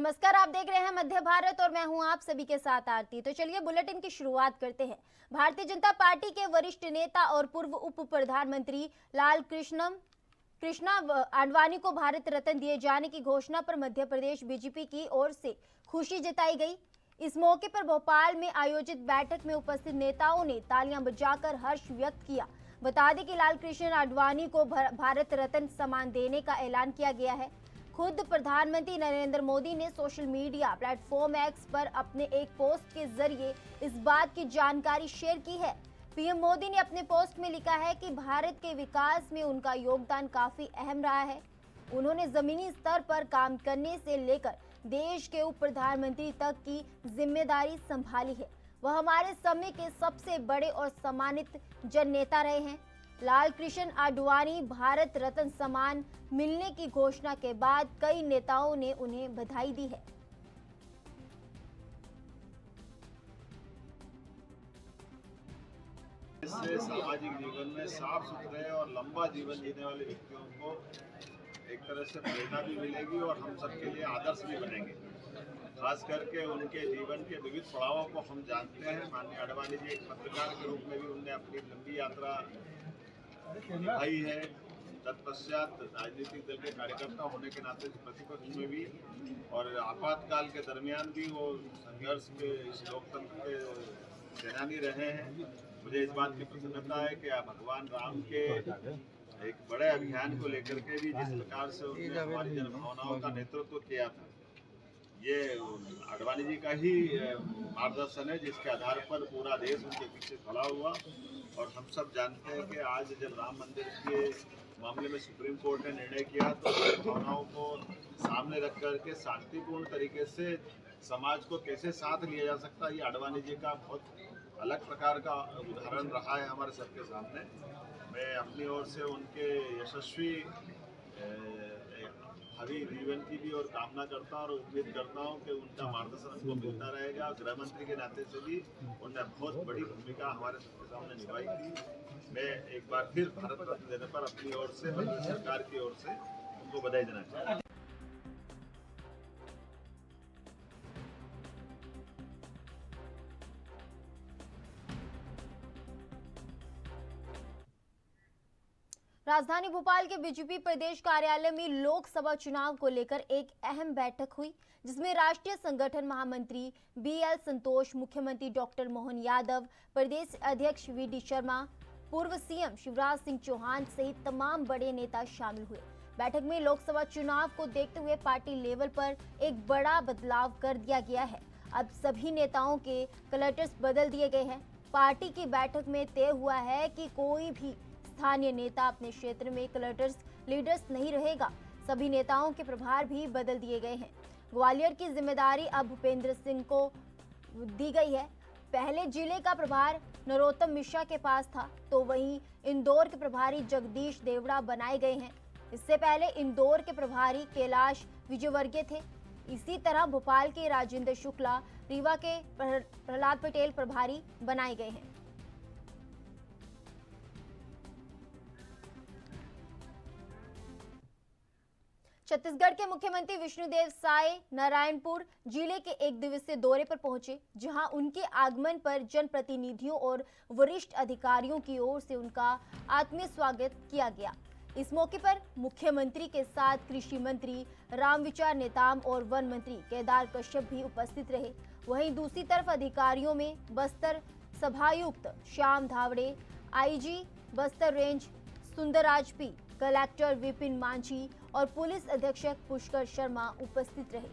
नमस्कार, आप देख रहे हैं मध्य भारत और मैं हूं आप सभी के साथ आरती। तो चलिए बुलेटिन की शुरुआत करते हैं। भारतीय जनता पार्टी के वरिष्ठ नेता और पूर्व उप प्रधानमंत्री लाल कृष्णा आडवाणी को भारत रत्न दिए जाने की घोषणा पर मध्य प्रदेश बीजेपी की ओर से खुशी जताई गई। इस मौके पर भोपाल में आयोजित बैठक में उपस्थित नेताओं ने तालियां बजाकर हर्ष व्यक्त किया। बता दें कि लाल कृष्ण आडवाणी को भारत रत्न सम्मान देने का ऐलान किया गया है। खुद प्रधानमंत्री नरेंद्र मोदी ने सोशल मीडिया प्लेटफॉर्म एक्स पर अपने एक पोस्ट के जरिए इस बात की जानकारी शेयर की है। पीएम मोदी ने अपने पोस्ट में लिखा है कि भारत के विकास में उनका योगदान काफी अहम रहा है। उन्होंने जमीनी स्तर पर काम करने से लेकर देश के उप प्रधानमंत्री तक की जिम्मेदारी संभाली है। वह हमारे समय के सबसे बड़े और सम्मानित जन नेता रहे हैं। लाल कृष्ण आडवाणी भारत रत्न सम्मान मिलने की घोषणा के बाद कई नेताओं ने उन्हें बधाई दी है। इससे सामाजिक जीवन में साफ सुथरे और लंबा जीवन जीने वाले व्यक्तियों को एक तरह से प्रेरणा भी मिलेगी और हम सबके लिए आदर्श भी बनेंगे। खास करके उनके जीवन के विविध पड़ावों को हम जानते हैं। माननीय आडवाणी जी एक पत्रकार के रूप में भी उनने अपनी लंबी यात्रा निभाई है। तत्पश्चात राजनीतिक दल के कार्यकर्ता होने के नाते प्रतिपक्ष में भी और आपातकाल के दरमियान भी वो संघर्ष के इस लोकतंत्र के सेनानी रहे हैं। मुझे इस बात की प्रसन्नता है कि भगवान राम के एक बड़े अभियान को लेकर के भी जिस प्रकार से उन्होंने हमारी जनभावनाओं का नेतृत्व किया था, ये आडवाणी जी का ही मार्गदर्शन है जिसके आधार पर पूरा देश उनके पीछे खड़ा हुआ। और हम सब जानते हैं कि आज जब राम मंदिर के मामले में सुप्रीम कोर्ट ने निर्णय किया तो भावनाओं को सामने रख करके शांतिपूर्ण तरीके से समाज को कैसे साथ लिया जा सकता है, ये आडवाणी जी का बहुत अलग प्रकार का उदाहरण रहा है हमारे सबके सामने। मैं अपनी ओर से उनके यशस्वी भावी जीवन की भी और कामना करता हूँ और उम्मीद करता हूँ कि उनका मार्गदर्शन हमको मिलता रहेगा। गृह मंत्री के नाते से भी उन्होंने बहुत बड़ी भूमिका हमारे सबके सामने निभाई थी। मैं एक बार फिर भारत रत्न देने पर अपनी ओर से और सरकार की ओर से उनको बधाई देना चाहता हूँ। राजधानी भोपाल के बीजेपी प्रदेश कार्यालय में लोकसभा चुनाव को लेकर एक अहम बैठक हुई, जिसमें राष्ट्रीय संगठन महामंत्री बीएल संतोष, मुख्यमंत्री डॉक्टर मोहन यादव, प्रदेश अध्यक्ष वीडी शर्मा, पूर्व सीएम शिवराज सिंह चौहान सहित तमाम बड़े नेता शामिल हुए। बैठक में लोकसभा चुनाव को देखते हुए पार्टी लेवल पर एक बड़ा बदलाव कर दिया गया है। अब सभी नेताओं के क्लस्टर्स बदल दिए गए हैं। पार्टी की बैठक में तय हुआ है कि कोई भी स्थानीय नेता अपने क्षेत्र में क्लस्टर्स लीडर्स नहीं रहेगा। सभी नेताओं के प्रभार भी बदल दिए गए हैं। ग्वालियर की जिम्मेदारी अब भूपेंद्र सिंह को दी गई है। पहले जिले का प्रभार नरोत्तम मिश्रा के पास था, तो वहीं इंदौर के प्रभारी जगदीश देवड़ा बनाए गए हैं। इससे पहले इंदौर के प्रभारी कैलाश विजयवर्गीय थे। इसी तरह भोपाल के राजेंद्र शुक्ला, रीवा के प्रहलाद पटेल प्रभारी बनाए गए हैं। छत्तीसगढ़ के मुख्यमंत्री विष्णुदेव साय नारायणपुर जिले के एक दिवसीय दौरे पर पहुंचे, जहां उनके आगमन पर जनप्रतिनिधियों और वरिष्ठ अधिकारियों की ओर से उनका आत्मीय स्वागत किया गया। इस मौके पर मुख्यमंत्री के साथ कृषि मंत्री रामविचार नेताम और वन मंत्री केदार कश्यप भी उपस्थित रहे। वहीं दूसरी तरफ अधिकारियों में बस्तर सभायुक्त Shyam Dhawade, IG Bastar range Sundarraj P, collector Vipin Manjhi और पुलिस अधीक्षक पुष्कर शर्मा उपस्थित रहे।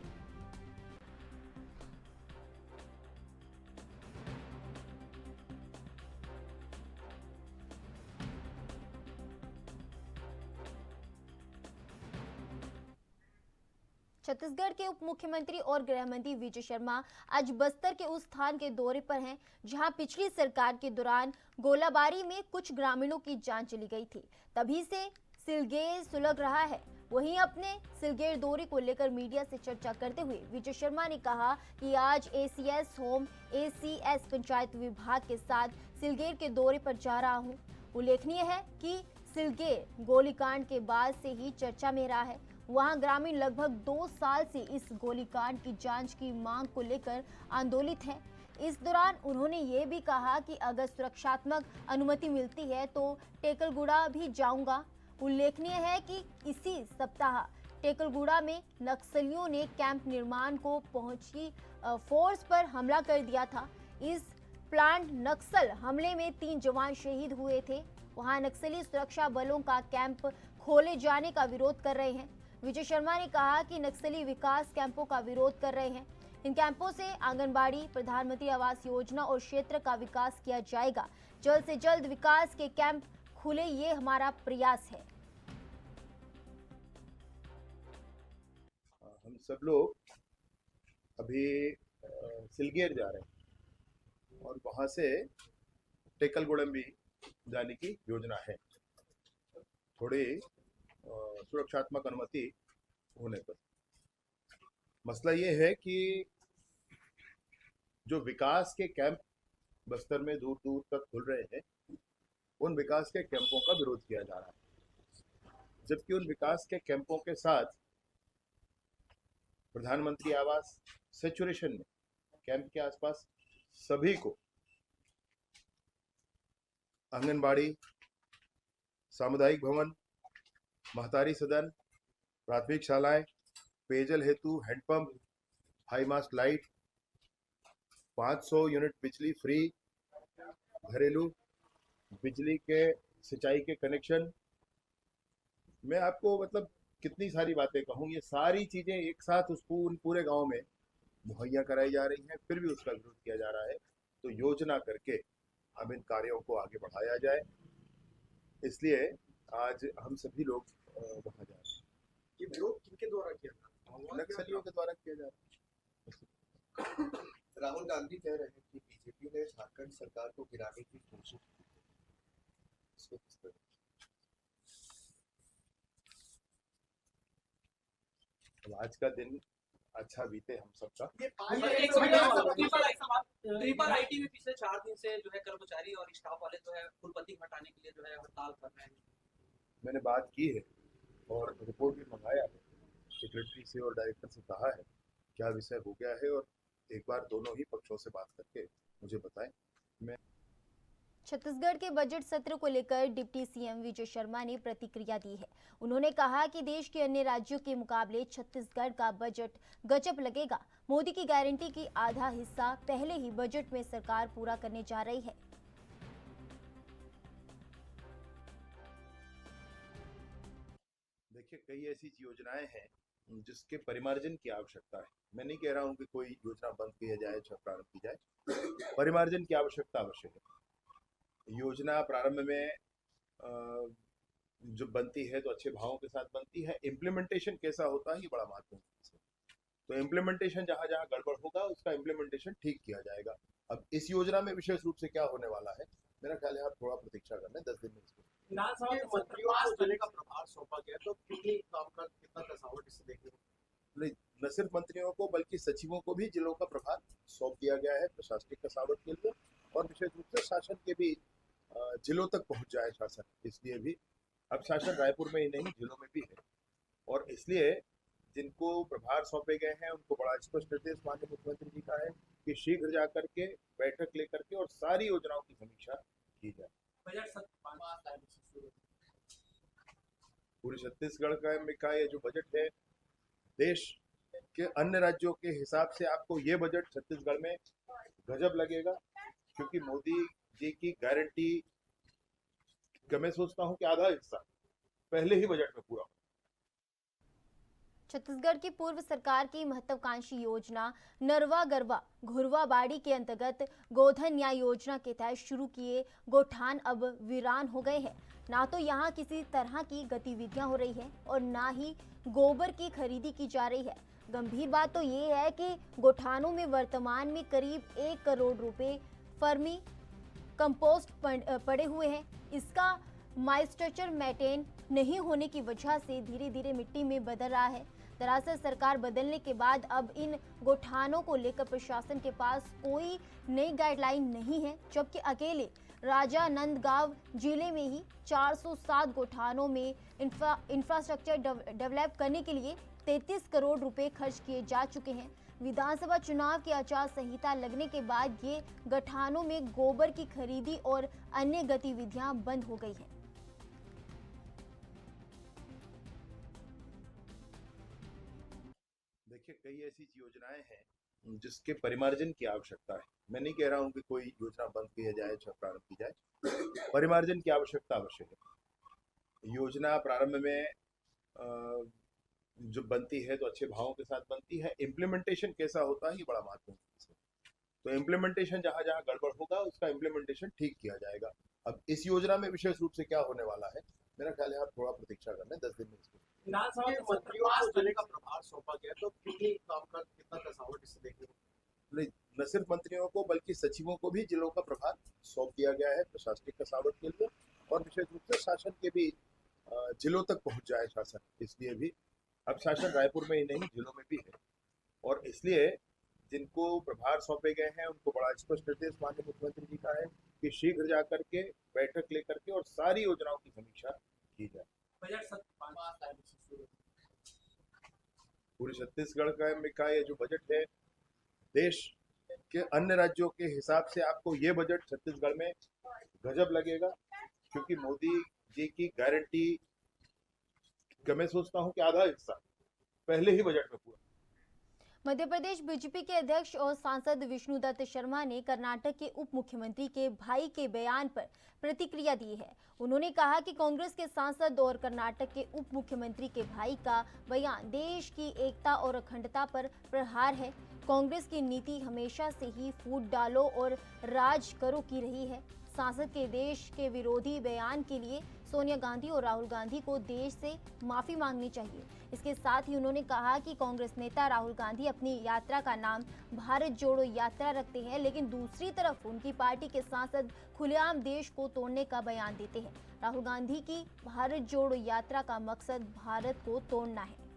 छत्तीसगढ़ के उप मुख्यमंत्री और गृह मंत्री विजय शर्मा आज बस्तर के उस स्थान के दौरे पर हैं, जहां पिछली सरकार के दौरान गोलाबारी में कुछ ग्रामीणों की जान चली गई थी। तभी से सिलगेर सुलग रहा है। वहीं अपने सिलगेर दौरे को लेकर मीडिया से चर्चा करते हुए विजय शर्मा ने कहा कि आज एसीएस होम एसीएस पंचायत विभाग के साथ सिलगेर के दौरे पर जा रहा हूं। उल्लेखनीय है कि सिलगेर गोलीकांड के बाद से ही चर्चा में रहा है। वहां ग्रामीण लगभग 2 साल से इस गोलीकांड की जांच की मांग को लेकर आंदोलित हैं। इस दौरान उन्होंने ये भी कहा कि अगर सुरक्षात्मक अनुमति मिलती है तो टेकलगुड़ा भी जाऊंगा। उल्लेखनीय है कि इसी सप्ताह टेकलगुड़ा में नक्सलियों ने कैंप निर्माण को पहुंची फोर्स पर हमला कर दिया था। इस प्लांट नक्सल हमले में 3 जवान शहीद हुए थे। वहां नक्सली सुरक्षा बलों का कैंप खोले जाने का विरोध कर रहे हैं। विजय शर्मा ने कहा कि नक्सली विकास कैंपों का विरोध कर रहे हैं। इन कैंपों से आंगनबाड़ी, प्रधानमंत्री आवास योजना और क्षेत्र का विकास किया जाएगा। जल्द से जल्द विकास के कैंप खुले, ये हमारा प्रयास है। हम सब लोग अभी सिलगेर जा रहे हैं और वहां से टेकलगुड़म भी जाने की योजना है, थोड़ी सुरक्षात्मक अनुमति होने पर। मसला ये है कि जो विकास के कैंप बस्तर में दूर दूर तक खुल रहे हैं, उन विकास के कैंपों का विरोध किया जा रहा है, जबकि उन विकास के कैंपों के साथ प्रधानमंत्री आवास सैचुरेशन में कैंप के आसपास सभी को आंगनबाड़ी, सामुदायिक भवन, महतारी सदन, प्राथमिक शालाएं, पेयजल हेतु handpump, high mast light, 500 unit बिजली फ्री, घरेलू बिजली के सिंचाई के कनेक्शन। मैं आपको मतलब कितनी सारी बातें कहूँ, ये सारी चीजें एक साथ उस पूरे गांव में मुहैया कराई जा रही हैं, फिर भी उसका विरोध किया जा रहा है। तो योजना करके हम इन कार्यों को आगे बढ़ाया जाए, इसलिए आज हम सभी लोग वहां जा रहे हैं। ये विरोध किनके द्वारा किया था? नक्सलियों के द्वारा किया जा रहा है। राहुल गांधी कह रहे हैं कि बीजेपी ने झारखंड सरकार को गिराने की कोशिश की। इसको किस तरह? अब आज का दिन अच्छा बीते हम सबका। ट्रिपल आईटी में पिछले 4 दिन से जो है कर्मचारी और स्टाफ वाले जो है कुलपति हटाने के लिए जो है हड़ताल कर रहे हैं। मैंने बात की है और रिपोर्ट भी मंगाया है, सेक्रेटरी से और डायरेक्टर से कहा है क्या विषय हो गया है, और एक बार दोनों ही पक्षों से बात करके मुझे बताएं। मैं छत्तीसगढ़ के बजट सत्र को लेकर डिप्टी सीएम विजय शर्मा ने प्रतिक्रिया दी है। उन्होंने कहा कि देश के अन्य राज्यों के मुकाबले छत्तीसगढ़ का बजट गजब लगेगा। मोदी की गारंटी की आधा हिस्सा पहले ही बजट में सरकार पूरा करने जा रही है। देखिए, कई ऐसी योजनाएं हैं जिसके परिमार्जन की आवश्यकता है। मैं नहीं कह रहा हूं कि कोई योजना बंद की जाए, प्रारंभ की जाए, परिमार्जन की आवश्यकता अवश्य है। योजना प्रारंभ में जो बनती है तो अच्छे भावों के साथ बनती है, इम्प्लीमेंटेशन कैसा होता है ये बड़ा महत्वपूर्ण है। तो इम्प्लीमेंटेशन जहां जहां गड़बड़ होगा उसका इम्प्लीमेंटेशन ठीक किया जाएगा। अब इस योजना में विशेष रूप से क्या होने वाला है, मेरा ख्याल है आप थोड़ा प्रतीक्षा करना, 10 दिन में इसको विधानसभा के मंत्रियों को जिले का प्रभार सौंपा गया, तो कितनी काम का कितना कसावट इससे देखने को? नहीं, न सिर्फ मंत्रियों को बल्कि सचिवों को भी जिलों का प्रभार सौंप दिया गया है प्रशासनिक कसावट के लिए, और विशेष रूप से शासन के भी जिलों तक पहुंच जाए शासन, इसलिए भी अब शासन रायपुर में ही नहीं जिलों में भी है। और इसलिए जिनको प्रभार सौंपे गए हैं उनको बड़ा स्पष्ट निर्देश माननीय मुख्यमंत्री जी का है कि शीघ्र जाकर के बैठक लेकर के और सारी योजनाओं की समीक्षा की जाए। पूरे छत्तीसगढ़ का ये जो बजट है, देश के अन्य राज्यों के हिसाब से आपको ये बजट छत्तीसगढ़ में गजब लगेगा, क्योंकि मोदी जी की गारंटी का मैं सोचता हूं कि आधा हिस्सा पहले ही बजट में पूरा। छत्तीसगढ़ की पूर्व सरकार की महत्वाकांक्षी योजना नरवा गरवा घुरवा बाड़ी के अंतर्गत गोधन न्याय योजना के तहत शुरू किए गोठान अब वीरान हो गए हैं। ना तो यहाँ किसी तरह की गतिविधियां हो रही है और ना ही गोबर की खरीदी की जा रही है। गंभीर बात तो ये है कि गोठानों में वर्तमान में करीब 1 करोड़ रुपए फर्मी कंपोस्ट पड़े हुए हैं। इसका माइस्ट्रक्चर मेंटेन नहीं होने की वजह से धीरे धीरे मिट्टी में बदल रहा है। दरअसल सरकार बदलने के बाद अब इन गौठानों को लेकर प्रशासन के पास कोई नई गाइडलाइन नहीं है, जबकि अकेले राजानंदगांव जिले में ही 407 गौठानों में इंफ्रास्ट्रक्चर डेवलप करने के लिए 33 करोड़ रुपए खर्च किए जा चुके हैं। विधानसभा चुनाव की आचार संहिता लगने के बाद ये गठानों में गोबर की खरीदी और अन्य गतिविधियां बंद हो गई हैं। देखिए, कई ऐसी योजनाएं हैं जिसके परिमार्जन की आवश्यकता है। मैं नहीं कह रहा हूं कि कोई योजना बंद की जाए या प्रारंभ की जाए, परिमार्जन की आवश्यकता आवश्यक है। योजना प्रारंभ में जो बनती है तो अच्छे भावों के साथ बनती है, इम्प्लीमेंटेशन कैसा होता है ये बड़ा महत्वपूर्ण है। तो इम्प्लीमेंटेशन जहां जहां गड़बड़ होगा उसका इम्प्लीमेंटेशन ठीक किया जाएगा। अब इस योजना में विशेष रूप से क्या होने वाला है, मेरा ख्याल है आप थोड़ा प्रतीक्षा कर लें, 10 दिन में इसको। विधानसभा में मंत्रियों को जिले का प्रभार सौंपा गया, तो कितनी काम का कितना कसावट इससे देखने को नहीं, न सिर्फ मंत्रियों को बल्कि सचिवों को भी जिलों का प्रभार सौंप दिया गया है प्रशासनिक कसावट के लिए, और विशेष रूप से शासन के भी जिलों तक पहुंच जाए शासन, इसलिए भी अब शासन रायपुर में ही नहीं जिलों में भी है। और इसलिए जिनको प्रभार सौंपे गए हैं उनको बड़ा स्पष्ट निर्देश माननीय मुख्यमंत्री जी का है कि शीघ्र जाकर के बैठक लेकर के और सारी योजनाओं की समीक्षा की जाए। बजट 5 तारीख से शुरू पूरे छत्तीसगढ़ का ये जो बजट है, देश के अन्य राज्यों के हिसाब से आपको ये बजट छत्तीसगढ़ में गजब लगेगा, क्योंकि मोदी जी की गारंटी का मैं सोचता हूं कि आधा हिस्सा पहले ही बजट में पूरा। मध्य प्रदेश बीजेपी के अध्यक्ष और सांसद विष्णुदत्त शर्मा ने कर्नाटक के उप मुख्यमंत्री के भाई के बयान पर प्रतिक्रिया दी है। उन्होंने कहा कि कांग्रेस के सांसद और कर्नाटक के उप मुख्यमंत्री के भाई का बयान देश की एकता और अखंडता पर प्रहार है। कांग्रेस की नीति हमेशा से ही फूट डालो और राज करो की रही है। सांसद के देश के विरोधी बयान के लिए सोनिया गांधी और राहुल गांधी को देश से माफी मांगनी चाहिए। इसके साथ ही उन्होंने कहा कि कांग्रेस नेता राहुल गांधी अपनी यात्रा का नाम भारत जोड़ो यात्रा रखते हैं, लेकिन दूसरी तरफ उनकी पार्टी के सांसद खुलेआम देश को तोड़ने का बयान देते हैं। राहुल गांधी की भारत जोड़ो यात्रा का मकसद भारत को तोड़ना है।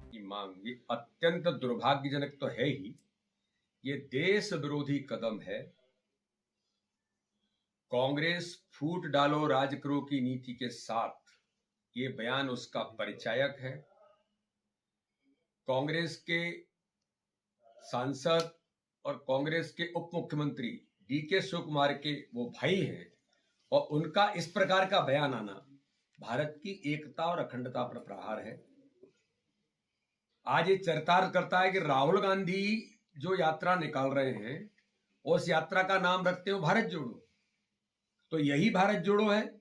की मांग ये अत्यंत दुर्भाग्यजनक तो है ही, ये देश विरोधी कदम है। कांग्रेस फूट डालो राज करो की नीति के साथ ये बयान उसका परिचायक है। कांग्रेस के सांसद और कांग्रेस के उप मुख्यमंत्री डीके शिवकुमार के वो भाई हैं, और उनका इस प्रकार का बयान आना भारत की एकता और अखंडता पर प्रहार है। आज ये चरितार्थ करता है कि राहुल गांधी जो यात्रा निकाल रहे हैं उस यात्रा का नाम रखते हो भारत जोड़ो। तो यही भारत जोड़ो है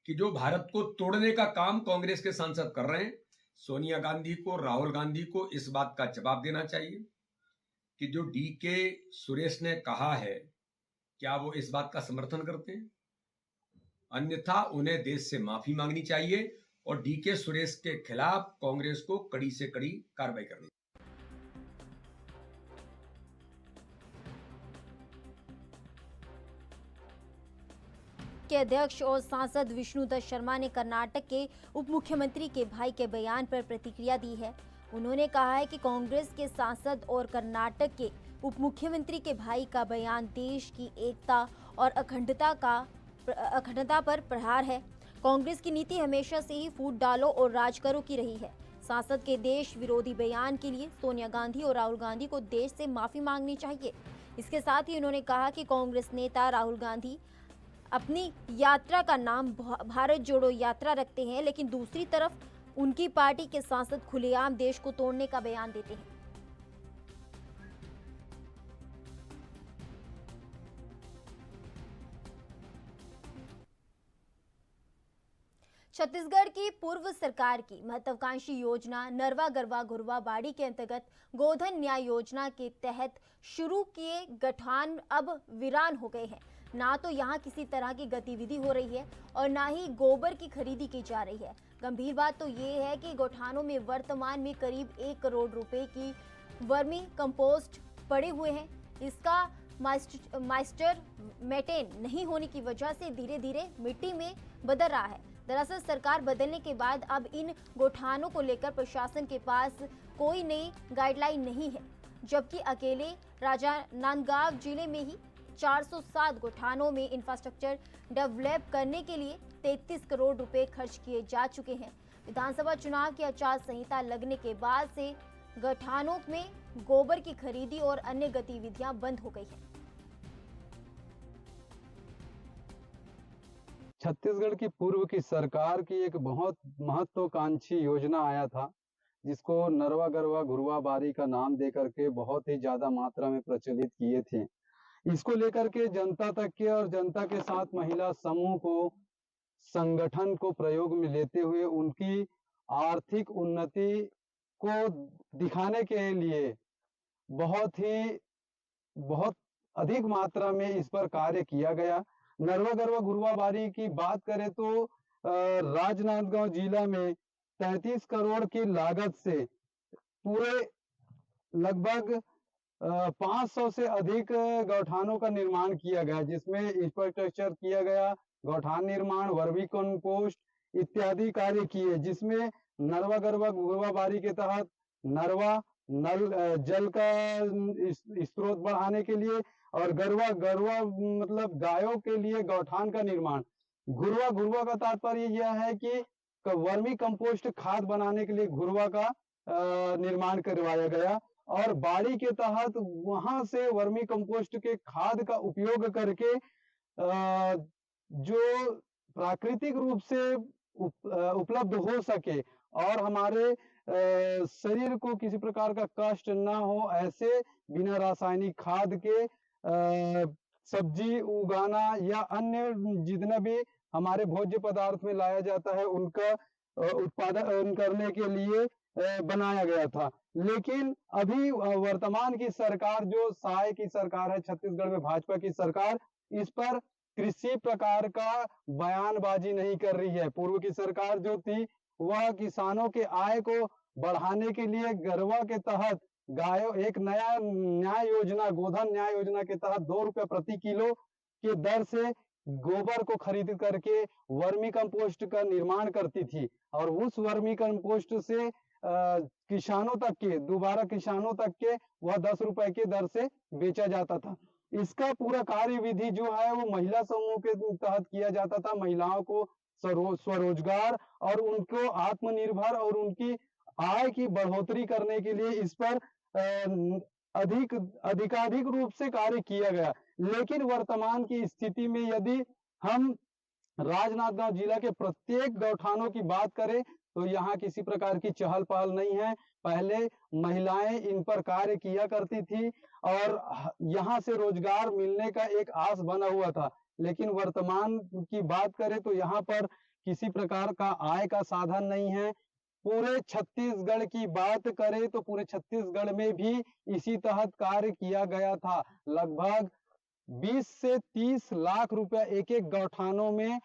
कि जो भारत को तोड़ने का काम कांग्रेस के सांसद कर रहे हैं। सोनिया गांधी को, राहुल गांधी को इस बात का जवाब देना चाहिए कि जो डीके सुरेश ने कहा है, क्या वो इस बात का समर्थन करते हैं? अन्यथा उन्हें देश से माफी मांगनी चाहिए और डीके सुरेश के खिलाफ कांग्रेस को कड़ी से कड़ी कार्रवाई करनी। के अध्यक्ष और सांसद विष्णुदत्त शर्मा ने कर्नाटक के उप मुख्यमंत्री के भाई के बयान पर प्रतिक्रिया दी है। उन्होंने कहा है कि कांग्रेस के सांसद और कर्नाटक के उप मुख्यमंत्री के भाई का बयान देश की एकता और अखंडता पर प्रहार है। कांग्रेस की नीति हमेशा से ही फूट डालो और राज करो की रही है। सांसद के देश विरोधी बयान के लिए सोनिया गांधी और राहुल गांधी को देश से माफी मांगनी चाहिए। इसके साथ ही उन्होंने कहा कि कांग्रेस नेता राहुल गांधी अपनी यात्रा का नाम भारत जोड़ो यात्रा रखते हैं, लेकिन दूसरी तरफ उनकी पार्टी के सांसद खुलेआम देश को तोड़ने का बयान देते हैं। छत्तीसगढ़ की पूर्व सरकार की महत्वाकांक्षी योजना नरवा गरवा घुरवा बाड़ी के अंतर्गत गोधन न्याय योजना के तहत शुरू किए गठान अब वीरान हो गए हैं। ना तो यहाँ किसी तरह की गतिविधि हो रही है और ना ही गोबर की खरीदी की जा रही है। गंभीर बात तो ये है कि गौठानों में वर्तमान में करीब 1 करोड़ रुपए की वर्मी कंपोस्ट पड़े हुए हैं। इसका मास्टर मेंटेन नहीं होने की वजह से धीरे धीरे मिट्टी में बदल रहा है। दरअसल सरकार बदलने के बाद अब इन गोठानों को लेकर प्रशासन के पास कोई नई गाइडलाइन नहीं है, जबकि अकेले राजनांदगांव जिले में ही 407 गोठानों में इंफ्रास्ट्रक्चर डेवलप करने के लिए 33 करोड़ रुपए खर्च किए जा चुके हैं। विधानसभा चुनाव की आचार संहिता लगने के बाद से गठानों में गोबर की खरीदी और अन्य गतिविधियां बंद हो गई हैं। छत्तीसगढ़ की पूर्व की सरकार की एक बहुत महत्वाकांक्षी योजना आया था, जिसको नरवा गरवा घुरवा बारी का नाम दे करके बहुत ही ज्यादा मात्रा में प्रचलित किए थे। इसको लेकर के जनता तक के और जनता के साथ महिला समूह को, संगठन को प्रयोग में लेते हुए उनकी आर्थिक उन्नति को दिखाने के लिए बहुत अधिक मात्रा में इस पर कार्य किया गया। नरवा गरवा घुरवा बारी की बात करें तो राजनांदगांव जिला में 33 करोड़ की लागत से पूरे लगभग 500 से अधिक गौठानों का निर्माण किया गया, जिसमें इंफ्रास्ट्रक्चर किया गया, गौठान निर्माण, वर्मी कंपोस्ट इत्यादि कार्य किए, जिसमें नरवा गरवा घुरवा बारी के तहत नरवा जल का स्रोत बढ़ाने के लिए और गरवा मतलब गायों के लिए गौठान का निर्माण। घुरवा का तात्पर्य यह है कि वर्मी कंपोस्ट खाद बनाने के लिए घुरवा का निर्माण करवाया गया और बाड़ी के तहत वहां से वर्मी कंपोस्ट के खाद का उपयोग करके जो प्राकृतिक रूप से उपलब्ध हो सके और हमारे शरीर को किसी प्रकार का कष्ट ना हो, ऐसे बिना रासायनिक खाद के सब्जी उगाना या अन्य जितना भी हमारे भोज्य पदार्थ में लाया जाता है उनका उत्पादन करने के लिए बनाया गया था। लेकिन अभी वर्तमान की सरकार, जो साय की सरकार है छत्तीसगढ़ में, भाजपा की सरकार, इस पर किसी प्रकार का बयानबाजी नहीं कर रही है। पूर्व की सरकार जो थी वह किसानों के आय को बढ़ाने के लिए गरवा के तहत गायों एक नया न्याय योजना, गोधन न्याय योजना के तहत 2 रुपए प्रति किलो के दर से गोबर को खरीद करके वर्मी कंपोस्ट का निर्माण करती थी और उस वर्मी कंपोस्ट से किसानों तक के वह 10 रुपए की दर से बेचा जाता था। इसका पूरा कार्य विधि जो है वो महिला समूह के तहत किया जाता था। महिलाओं को स्वरोजगार और उनको आत्मनिर्भर और उनकी आय की बढ़ोतरी करने के लिए इस पर अधिकाधिक रूप से कार्य किया गया। लेकिन वर्तमान की स्थिति में यदि हम राजनांदगांव जिला के प्रत्येक गौठानों की बात करें तो यहाँ किसी प्रकार की चहल पहल नहीं है। पहले महिलाएं इन पर कार्य किया करती थी और यहाँ से रोजगार मिलने का एक आस बना हुआ था, लेकिन वर्तमान की बात करें तो यहाँ पर किसी प्रकार का आय का साधन नहीं है। पूरे छत्तीसगढ़ की बात करें तो पूरे छत्तीसगढ़ में भी इसी तहत कार्य किया गया था। लगभग 20 से 30 लाख रुपया एक गौठानों में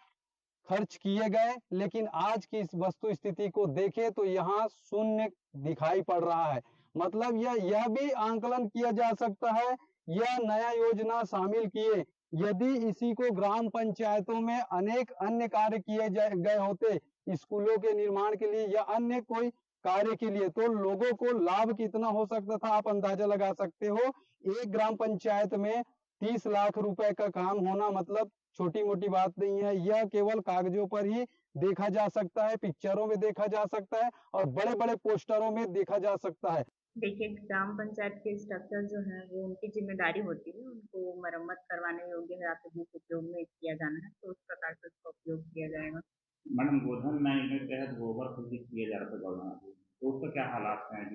खर्च किए गए, लेकिन आज की इस वस्तु स्थिति को देखें तो यहाँ शून्य दिखाई पड़ रहा है। मतलब यह भी आंकलन किया जा सकता है, यह नया योजना शामिल किए यदि इसी को ग्राम पंचायतों में अनेक अन्य कार्य किए गए होते, स्कूलों के निर्माण के लिए या अन्य कोई कार्य के लिए, तो लोगों को लाभ कितना हो सकता था आप अंदाजा लगा सकते हो। एक ग्राम पंचायत में 30 लाख रुपए का काम होना मतलब छोटी मोटी बात नहीं है। यह केवल कागजों पर ही देखा जा सकता है, पिक्चरों में देखा जा सकता है और बड़े बड़े पोस्टरों में देखा जा सकता है। देखिए, ग्राम पंचायत के स्ट्रक्चर जो है वो उनकी जिम्मेदारी होती है, उनको मरम्मत करवाने योग्य है तो जिस उपयोग में किया जाना है तो उस प्रकार से उसका उपयोग किया जाएगा। मैडम, गोधन न्याय के तहत गोबर खरीद किया जा रहा था गौठान को, तो उसका क्या हालात हैं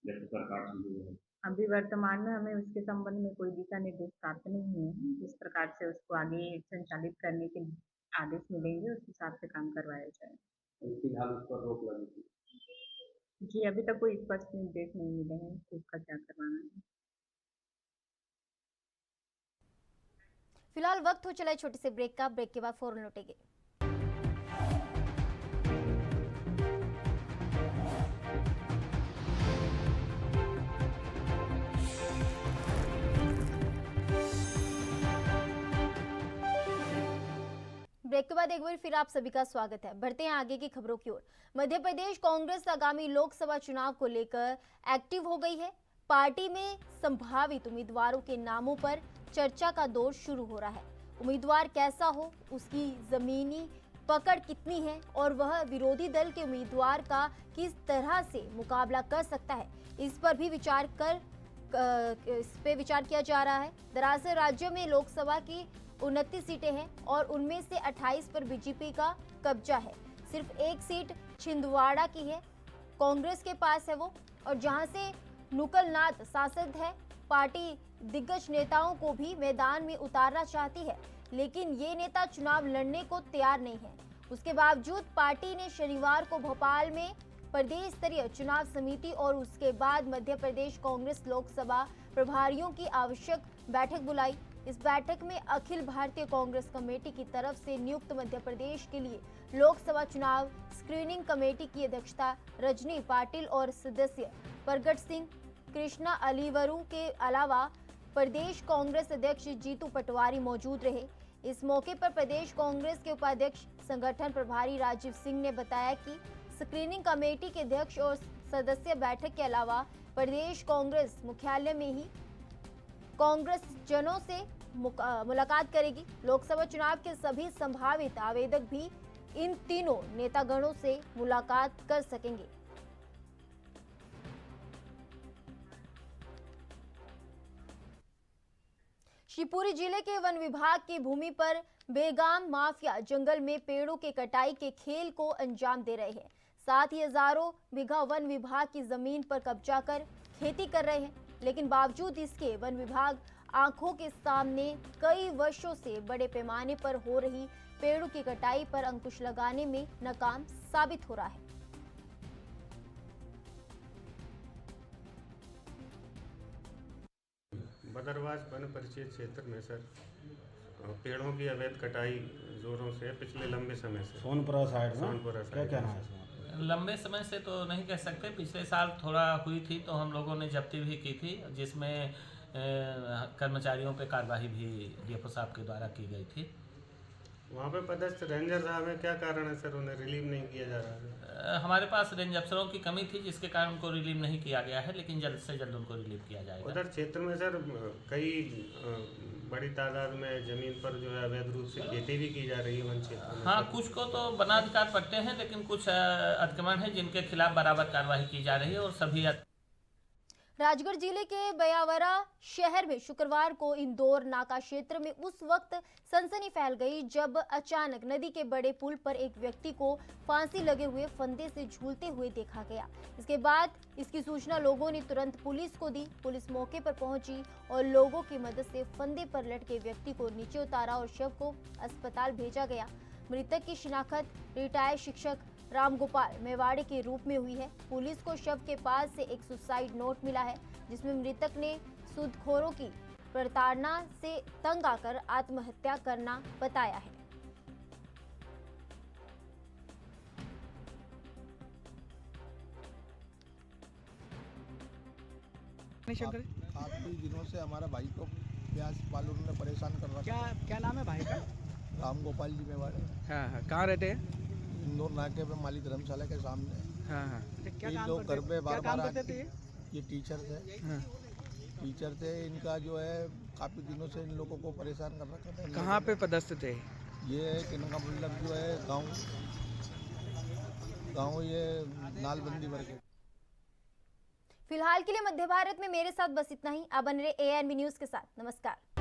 जब सरकार से? अभी वर्तमान में हमें उसके संबंध में कोई दिशा निर्देश प्राप्त नहीं है। जिस प्रकार से उसको आगे संचालित करने के आदेश मिलेंगे उस हिसाब से काम करवाया जाए। फिलहाल उस पर रोक लगी थी जी, अभी तक कोई स्पष्ट निर्देश नहीं मिले हैं कि उसका क्या करवाना है। फिलहाल वक्त हो चला है छोटे से ब्रेक का। ब्रेक के बाद फौरन लौटेंगे। ब्रेक के बाद एक बार फिर आप सभी का स्वागत है। बढ़ते हैं आगे की खबरों की ओर। मध्य प्रदेश कांग्रेस आगामी लोकसभा चुनाव को लेकर एक्टिव हो गई है। पार्टी में संभावित उम्मीदवारों के नामों पर चर्चा का दौर शुरू हो रहा है। उम्मीदवार कैसा हो, उसकी जमीनी पकड़ कितनी है और वह विरोधी दल के उम्मीदवार का किस तरह से मुकाबला कर सकता है, इस पर भी विचार किया जा रहा है। दरअसल राज्य में लोकसभा की 29 सीटें हैं और उनमें से 28 पर बीजेपी का कब्जा है। सिर्फ एक सीट छिंदवाड़ा की है, कांग्रेस के पास है वो, और जहां से नुकलनाथ सांसद है। पार्टी दिग्गज नेताओं को भी मैदान में उतारना चाहती है, लेकिन ये नेता चुनाव लड़ने को तैयार नहीं है। उसके बावजूद पार्टी ने शनिवार को भोपाल में प्रदेश स्तरीय चुनाव समिति और उसके बाद मध्य प्रदेश कांग्रेस लोकसभा प्रभारियों की आवश्यक बैठक बुलाई। इस बैठक में अखिल भारतीय कांग्रेस कमेटी की तरफ से नियुक्त मध्य प्रदेश के लिए लोकसभा चुनाव स्क्रीनिंग कमेटी की अध्यक्षता रजनी पाटिल और सदस्य प्रगट सिंह, कृष्णा अलीवरू के अलावा प्रदेश कांग्रेस अध्यक्ष जीतू पटवारी मौजूद रहे। इस मौके पर प्रदेश कांग्रेस के उपाध्यक्ष संगठन प्रभारी राजीव सिंह ने बताया कि स्क्रीनिंग कमेटी के अध्यक्ष और सदस्य बैठक के अलावा प्रदेश कांग्रेस मुख्यालय में ही कांग्रेस जनों से मुलाकात करेगी। लोकसभा चुनाव के सभी संभावित आवेदक भी इन तीनों नेतागणों से मुलाकात कर सकेंगे। शिवपुरी जिले के वन विभाग की भूमि पर बेगाम माफिया जंगल में पेड़ों के कटाई के खेल को अंजाम दे रहे हैं। साथ ही हजारों बीघा वन विभाग की जमीन पर कब्जा कर खेती कर रहे हैं, लेकिन बावजूद इसके वन विभाग आंखों के सामने कई वर्षों से बड़े पैमाने पर हो रही पेड़ों की कटाई पर अंकुश लगाने में नाकाम साबित हो रहा है। बदरवास वन परिक्षेत्र क्षेत्र में सर पेड़ों की अवैध कटाई जोरों से पिछले लंबे समय से सोनपुरा साइड में सोनपुरा क्या साइड कहना में है? लंबे समय से तो नहीं कह सकते, पिछले साल थोड़ा हुई थी तो हम लोगों ने जब्ती भी की थी, जिसमें कर्मचारियों पे कार्रवाई भी डीएफओ साहब के द्वारा की गई थी। वहाँ पे पदस्थ रेंजर साहब है, क्या कारण है सर उन्हें रिलीव नहीं किया जा रहा है? हमारे पास रेंज अफसरों की कमी थी, जिसके कारण उनको रिलीव नहीं किया गया है, लेकिन जल्द से जल्द उनको रिलीव किया जाएगा। उधर क्षेत्र में सर कई बड़ी तादाद में जमीन पर जो है अवैध रूप से खेती भी की जा रही है वन क्षेत्र में। हाँ, कुछ को तो वनाधिकार पट्टे हैं, लेकिन कुछ अतिक्रमण है जिनके खिलाफ बराबर कार्रवाई की जा रही है और सभी। राजगढ़ जिले के बयावरा शहर में शुक्रवार को इंदौर नाका क्षेत्र में उस वक्त सनसनी फैल गई जब अचानक नदी के बड़े पुल पर एक व्यक्ति को फांसी लगे हुए फंदे से झूलते हुए देखा गया। इसके बाद इसकी सूचना लोगों ने तुरंत पुलिस को दी। पुलिस मौके पर पहुंची और लोगों की मदद से फंदे पर लटके व्यक्ति को नीचे उतारा और शव को अस्पताल भेजा गया। मृतक की शिनाख्त रिटायर्ड शिक्षक रामगोपाल मेवाड़े के रूप में हुई है। पुलिस को शव के पास से एक सुसाइड नोट मिला है, जिसमें मृतक ने सूदखोरों की प्रताड़ना से तंग आकर आत्महत्या करना बताया है। काफी दिनों से हमारा भाई को प्यास वालों ने परेशान कर रखा है। क्या नाम है भाई का? रामगोपाल जी मेवाड़े। हाँ, कहाँ रहते हैं? इंदौर नाके पे माली धर्मशाला के सामने। हाँ। ये लोग घर पे बार बार आते थे। ये टीचर थे। हाँ। टीचर थे, इनका जो है काफी दिनों से इन लोगों को परेशान कर रखा था। कहाँ पे पदस्थ थे? ये इनका मतलब जो है गाँव ये नालबंदी वर्ग। फिलहाल के लिए मध्य भारत में मेरे साथ बस इतना ही। अब बने रहे ANB न्यूज के साथ। नमस्कार।